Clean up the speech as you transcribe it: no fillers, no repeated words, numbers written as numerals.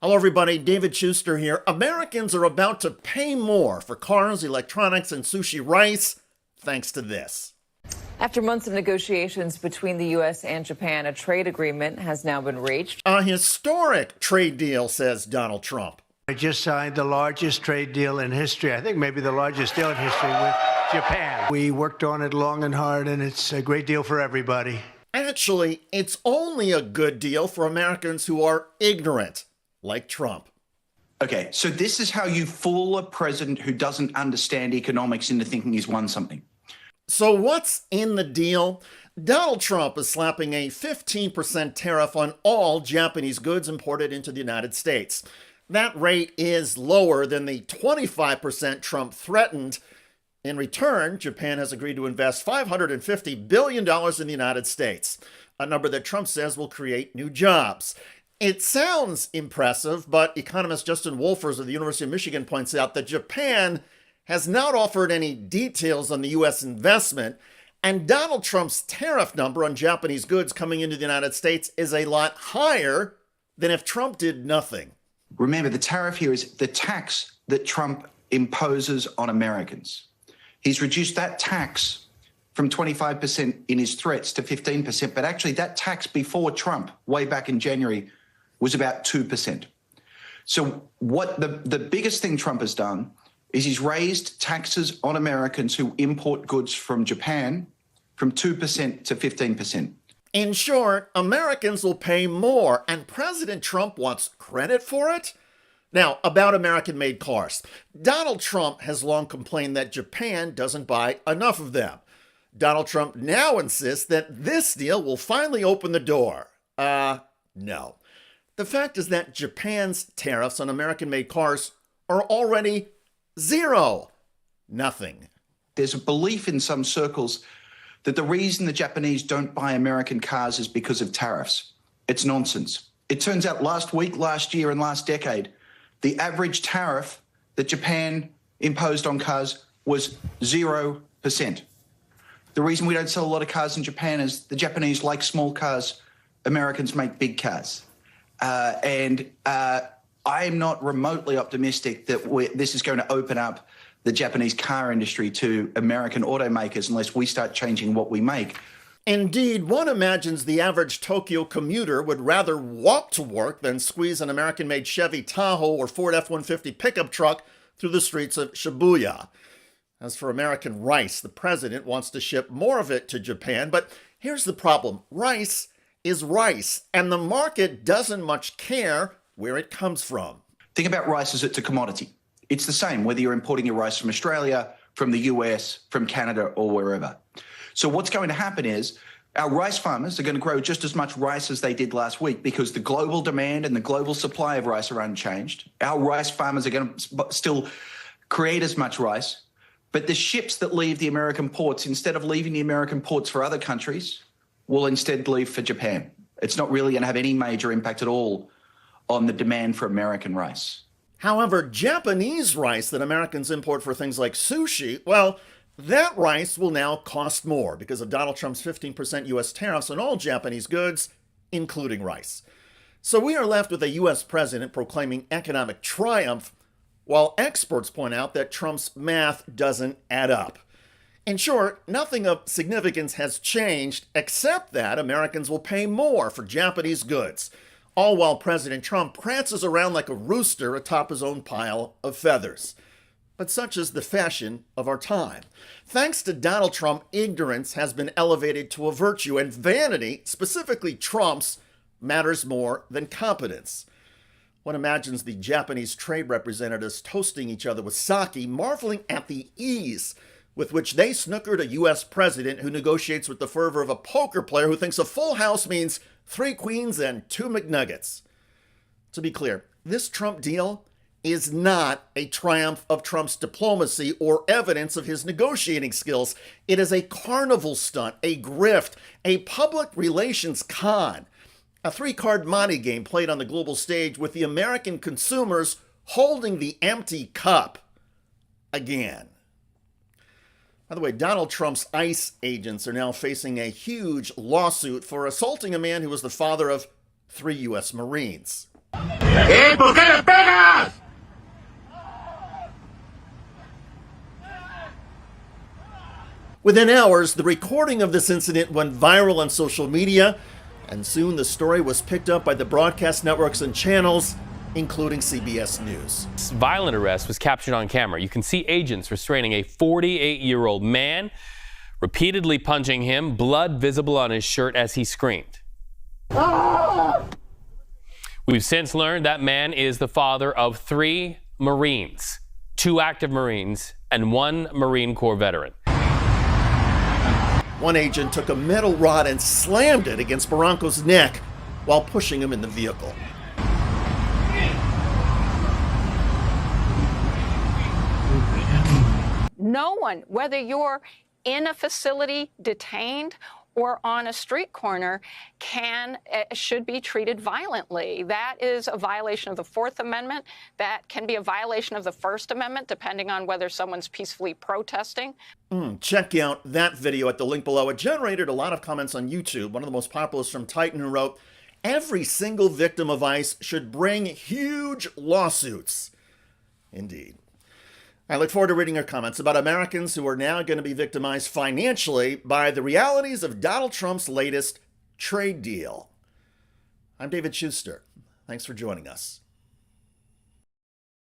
Hello, everybody. David Shuster here. Americans are about to pay more for cars, electronics, and sushi rice thanks to this. After months of negotiations between the U.S. and Japan, a trade agreement has now been reached. A historic trade deal, says Donald Trump. I just signed the largest trade deal in history. I think maybe the largest deal in history with Japan. We worked on it long and hard, and it's a great deal for everybody. Actually, it's only a good deal for Americans who are ignorant, like Trump. Okay, so this is how you fool a president who doesn't understand economics into thinking he's won something. So what's in the deal? Donald Trump is slapping a 15% tariff on all Japanese goods imported into the United States. That rate is lower than the 25% Trump threatened. In return, Japan has agreed to invest $550 billion in the United States, a number that Trump says will create new jobs. It sounds impressive, but economist Justin Wolfers of the University of Michigan points out that Japan has not offered any details on the U.S. investment, and Donald Trump's tariff number on Japanese goods coming into the United States is a lot higher than if Trump did nothing. Remember, the tariff here is the tax that Trump imposes on Americans. He's reduced that tax from 25% in his threats to 15%, but actually that tax before Trump, way back in January, was about 2%. So what the biggest thing Trump has done is he's raised taxes on Americans who import goods from Japan from 2% to 15%. In short, Americans will pay more, and President Trump wants credit for it? Now, about American-made cars. Donald Trump has long complained that Japan doesn't buy enough of them. Donald Trump now insists that this deal will finally open the door. No. The fact is that Japan's tariffs on American-made cars are already zero. Nothing. There's a belief in some circles that the reason the Japanese don't buy American cars is because of tariffs. It's nonsense. It turns out last week, last year, and last decade, the average tariff that Japan imposed on cars was 0%. The reason we don't sell a lot of cars in Japan is the Japanese like small cars. Americans make big cars. I am not remotely optimistic that this is going to open up the Japanese car industry to American automakers unless we start changing what we make. Indeed, one imagines the average Tokyo commuter would rather walk to work than squeeze an American-made Chevy Tahoe or Ford F-150 pickup truck through the streets of Shibuya. As for American rice, the president wants to ship more of it to Japan, but here's the problem. Rice is rice, and the market doesn't much care where it comes from. Think about rice as it's a commodity. It's the same whether you're importing your rice from Australia, from the US, from Canada, or wherever. So what's going to happen is our rice farmers are going to grow just as much rice as they did last week because the global demand and the global supply of rice are unchanged. Our rice farmers are going to still create as much rice, but the ships that leave the American ports, instead of leaving the American ports for other countries, will instead leave for Japan. It's not really going to have any major impact at all on the demand for American rice. However, Japanese rice that Americans import for things like sushi, well, that rice will now cost more because of Donald Trump's 15% U.S. tariffs on all Japanese goods, including rice. So we are left with a U.S. president proclaiming economic triumph, while experts point out that Trump's math doesn't add up. In short, nothing of significance has changed except that Americans will pay more for Japanese goods, all while President Trump prances around like a rooster atop his own pile of feathers. But such is the fashion of our time. Thanks to Donald Trump, ignorance has been elevated to a virtue, and vanity, specifically Trump's, matters more than competence. One imagines the Japanese trade representatives toasting each other with sake, marveling at the ease with which they snookered a U.S. president who negotiates with the fervor of a poker player who thinks a full house means 3 queens and 2 McNuggets. To be clear, this Trump deal is not a triumph of Trump's diplomacy or evidence of his negotiating skills. It is a carnival stunt, a grift, a public relations con, a 3-card monte game played on the global stage with the American consumers holding the empty cup again. By the way, Donald Trump's ICE agents are now facing a huge lawsuit for assaulting a man who was the father of 3 U.S. Marines. It's ¿Por qué le pegas? Within hours, the recording of this incident went viral on social media, and soon the story was picked up by the broadcast networks and channels, including CBS News. This violent arrest was captured on camera. You can see agents restraining a 48-year-old man, repeatedly punching him, blood visible on his shirt as he screamed. We've since learned that man is the father of 3 Marines, 2 active Marines, and 1 Marine Corps veteran. One agent took a metal rod and slammed it against Barranco's neck while pushing him in the vehicle. No one, whether you're in a facility detained or on a street corner, should be treated violently. That is a violation of the Fourth Amendment. That can be a violation of the First Amendment, depending on whether someone's peacefully protesting. Check out that video at the link below. It generated a lot of comments on YouTube. One of the most popular is from Titan, who wrote, "Every single victim of ICE should bring huge lawsuits." Indeed. I look forward to reading your comments about Americans who are now going to be victimized financially by the realities of Donald Trump's latest trade deal. I'm David Shuster. Thanks for joining us.